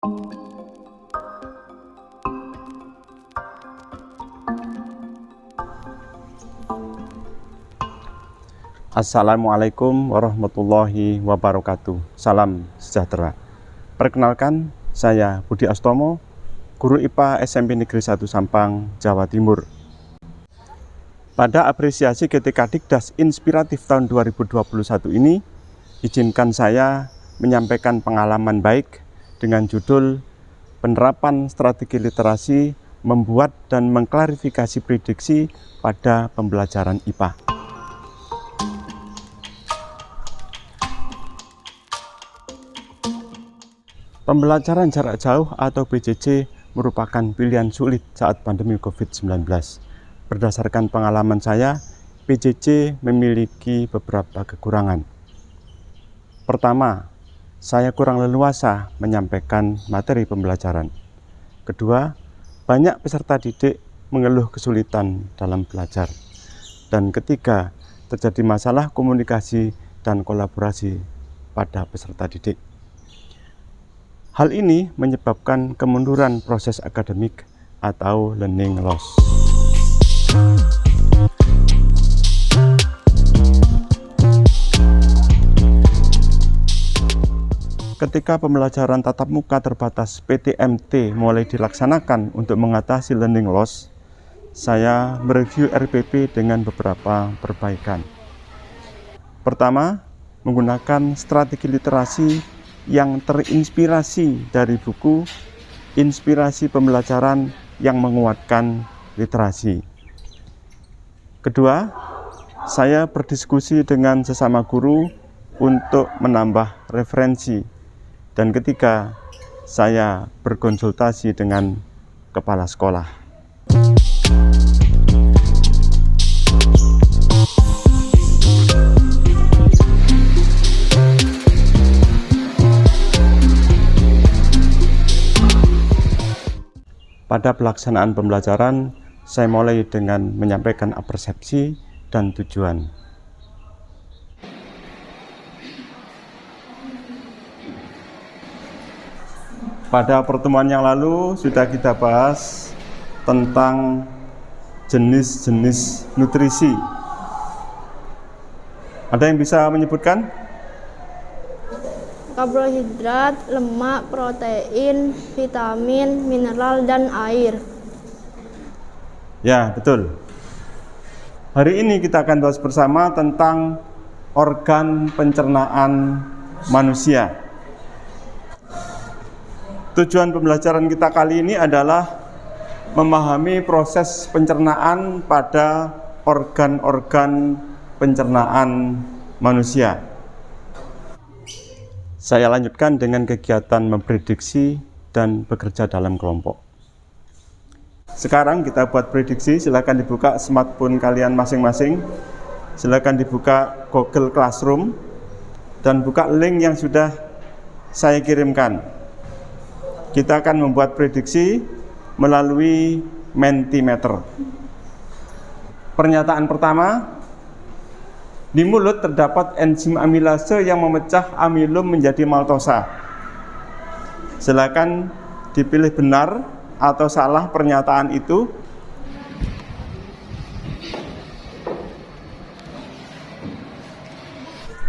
Assalamualaikum warahmatullahi wabarakatuh. Salam sejahtera. Perkenalkan, saya Budi Astomo, guru IPA SMP Negeri 1 Sampang, Jawa Timur. Pada apresiasi GTK Dikdas Inspiratif tahun 2021 ini, izinkan saya menyampaikan pengalaman baik dengan judul Penerapan Strategi Literasi Membuat dan Mengklarifikasi Prediksi pada Pembelajaran IPA. Pembelajaran jarak jauh atau PJJ merupakan pilihan sulit saat pandemi COVID-19. Berdasarkan pengalaman saya, PJJ memiliki beberapa kekurangan. Pertama, saya kurang leluasa menyampaikan materi pembelajaran. Kedua, banyak peserta didik mengeluh kesulitan dalam belajar. Dan ketiga, terjadi masalah komunikasi dan kolaborasi pada peserta didik. Hal ini menyebabkan kemunduran proses akademik atau learning loss. Ketika pembelajaran tatap muka terbatas PTMT mulai dilaksanakan untuk mengatasi learning loss, saya mereview RPP dengan beberapa perbaikan. Pertama, menggunakan strategi literasi yang terinspirasi dari buku Inspirasi Pembelajaran yang Menguatkan Literasi. Kedua, saya berdiskusi dengan sesama guru untuk menambah referensi. Dan ketiga, saya berkonsultasi dengan kepala sekolah. Pada pelaksanaan pembelajaran, saya mulai dengan menyampaikan persepsi dan tujuan. Pada pertemuan yang lalu sudah kita bahas tentang jenis-jenis nutrisi. Ada yang bisa menyebutkan? Karbohidrat, lemak, protein, vitamin, mineral, dan air. Ya, betul. Hari ini kita akan bahas bersama tentang organ pencernaan manusia. Tujuan pembelajaran kita kali ini adalah memahami proses pencernaan pada organ-organ pencernaan manusia. Saya lanjutkan dengan kegiatan memprediksi dan bekerja dalam kelompok. Sekarang kita buat prediksi, silakan dibuka smartphone kalian masing-masing. Silakan dibuka Google Classroom dan buka link yang sudah saya kirimkan. Kita akan membuat prediksi melalui Mentimeter. Pernyataan pertama, di mulut terdapat enzim amilase yang memecah amilum menjadi maltosa. Silakan dipilih benar atau salah pernyataan itu.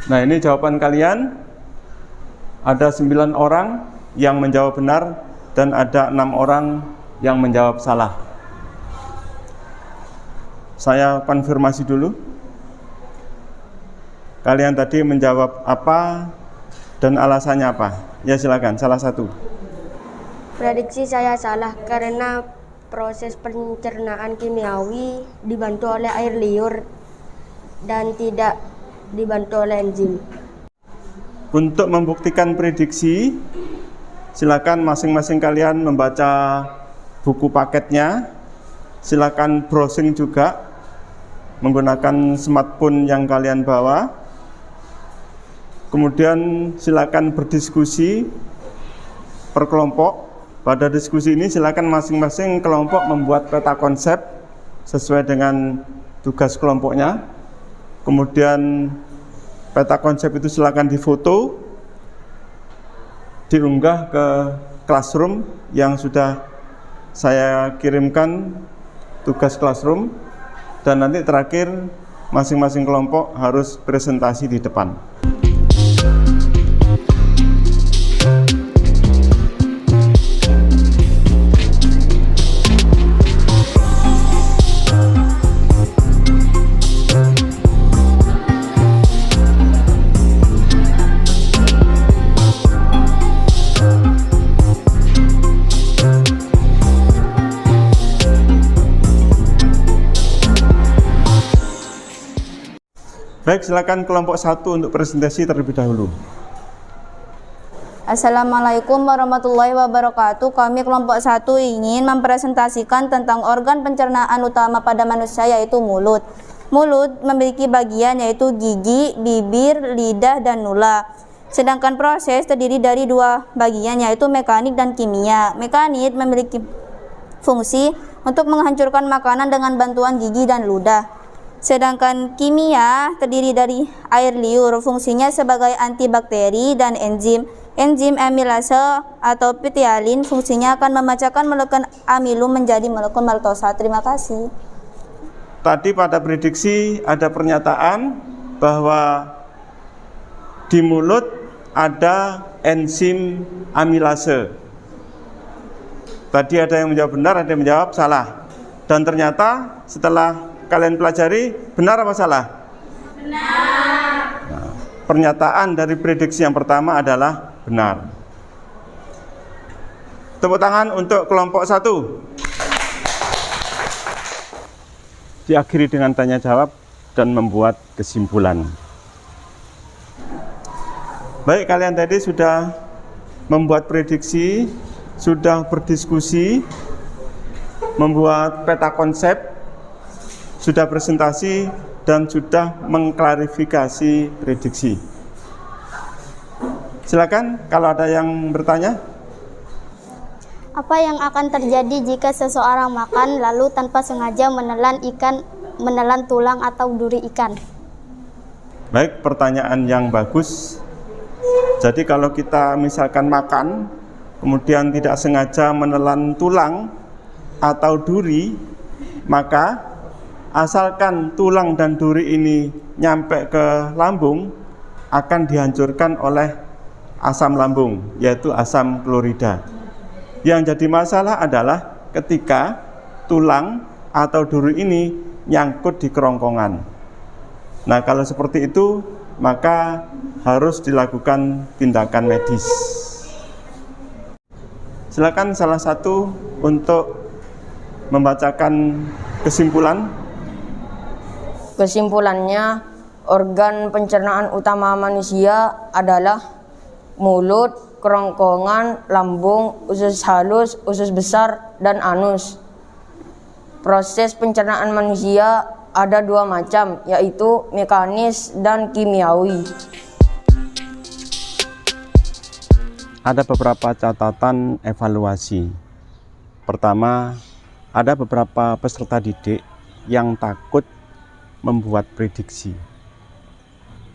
Nah, ini jawaban kalian. Ada 9 orang yang menjawab benar dan ada 6 orang yang menjawab salah. Saya konfirmasi dulu. Kalian tadi menjawab apa dan alasannya apa? Ya, silakan, salah satu. Prediksi saya salah karena proses pencernaan kimiawi dibantu oleh air liur dan tidak dibantu oleh enzim. Untuk membuktikan prediksi, silakan masing-masing kalian membaca buku paketnya. Silakan browsing juga menggunakan smartphone yang kalian bawa. Kemudian silakan berdiskusi per kelompok. Pada diskusi ini silakan masing-masing kelompok membuat peta konsep sesuai dengan tugas kelompoknya. Kemudian peta konsep itu silakan difoto, diunggah ke classroom yang sudah saya kirimkan tugas classroom, dan nanti terakhir masing-masing kelompok harus presentasi di depan. Baik, silakan kelompok 1 untuk presentasi terlebih dahulu. Assalamualaikum warahmatullahi wabarakatuh. Kami kelompok 1 ingin mempresentasikan tentang organ pencernaan utama pada manusia, yaitu mulut. Mulut memiliki bagian yaitu gigi, bibir, lidah, dan nula. Sedangkan proses terdiri dari 2 bagian, yaitu mekanik dan kimia. Mekanik memiliki fungsi untuk menghancurkan makanan dengan bantuan gigi dan ludah. Sedangkan kimia terdiri dari air liur, fungsinya sebagai antibakteri dan enzim. Enzim amilase atau ptyalin fungsinya akan memecahkan molekul amilum menjadi molekul maltosa. Terima kasih. Tadi pada prediksi ada pernyataan bahwa di mulut ada enzim amilase. Tadi ada yang menjawab benar, ada yang menjawab salah. Dan ternyata setelah kalian pelajari, benar apa salah? Benar. Nah, pernyataan dari prediksi yang pertama adalah benar. Tepuk tangan untuk kelompok 1. Diakhiri dengan tanya jawab dan membuat kesimpulan. Baik, kalian tadi sudah membuat prediksi, sudah berdiskusi, membuat peta konsep, sudah presentasi, dan sudah mengklarifikasi prediksi. Silakan kalau ada yang bertanya. Apa yang akan terjadi jika seseorang makan lalu tanpa sengaja menelan tulang atau duri ikan? Baik, pertanyaan yang bagus. Jadi kalau kita misalkan makan, kemudian tidak sengaja menelan tulang atau duri, maka asalkan tulang dan duri ini nyampe ke lambung, akan dihancurkan oleh asam lambung, yaitu asam klorida. Yang jadi masalah adalah ketika tulang atau duri ini nyangkut di kerongkongan. Nah, kalau seperti itu, maka harus dilakukan tindakan medis. Silakan salah satu untuk membacakan kesimpulan. Kesimpulannya, organ pencernaan utama manusia adalah mulut, kerongkongan, lambung, usus halus, usus besar, dan anus. Proses pencernaan manusia ada 2 macam, yaitu mekanis dan kimiawi. Ada beberapa catatan evaluasi. Pertama, ada beberapa peserta didik yang takut membuat prediksi.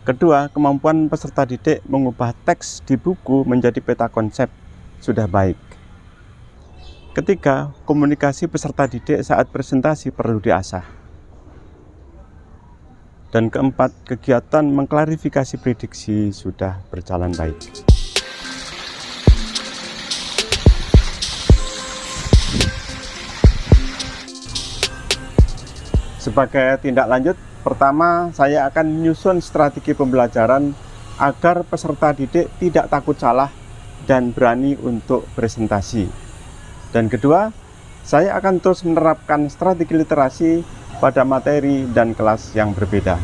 Kedua, kemampuan peserta didik mengubah teks di buku menjadi peta konsep sudah baik. Ketiga, komunikasi peserta didik saat presentasi perlu diasah. Dan keempat, kegiatan mengklarifikasi prediksi sudah berjalan baik. Sebagai tindak lanjut, pertama saya akan menyusun strategi pembelajaran agar peserta didik tidak takut salah dan berani untuk presentasi. Dan kedua, saya akan terus menerapkan strategi literasi pada materi dan kelas yang berbeda.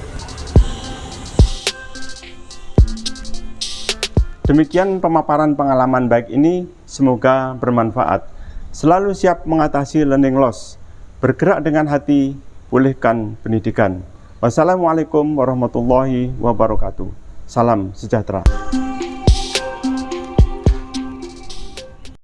Demikian pemaparan pengalaman baik ini, semoga bermanfaat. Selalu siap mengatasi learning loss, bergerak dengan hati, pulihkan pendidikan. Wassalamualaikum warahmatullahi wabarakatuh. Salam sejahtera.